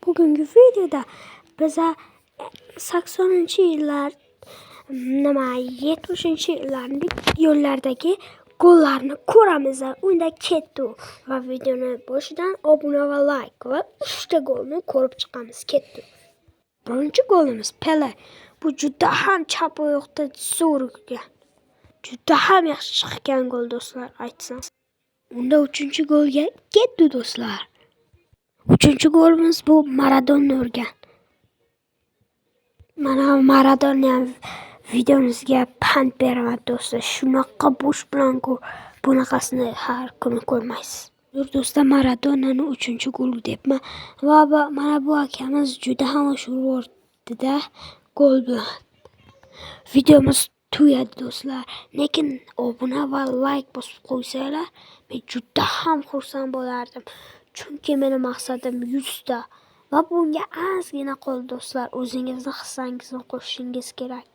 Bugungi videoda biza 80-yillar 70-yillarning yo'llardagi gollarni ko'ramiz. Unda ketdi va videoni boshidan obuna va like va 3 ta golni ko'rib chiqamiz. Ketdi. Birinchi golimiz Pele. Bu juda ham chap oyoqda zo'r urgan. Juda ham yaxshi chiqqan gol do'stlar, aytsam. Unda 3-golga ketdi do'stlar. 3-golimiz bu Maradona urgan. Mana Maradona ham videomizga pand beraman do'stlar. Shunaqa bo'sh bilan bunaqasini har kuni ko'rmaysiz. Do'stlar, Maradonani 3-gol debman va mana bu akamiz juda ham urdi-da gol bilan. Videomiz tugadi do'stlar. Lekin obuna va like bosib qo'ysanglar, men juda ham xursand bo'lardim. Chunki meni maqsadim 100 ta. Va bunga ozgina qoldi do'stlar. O'zingizni hissangizni qo'shishingiz kerak.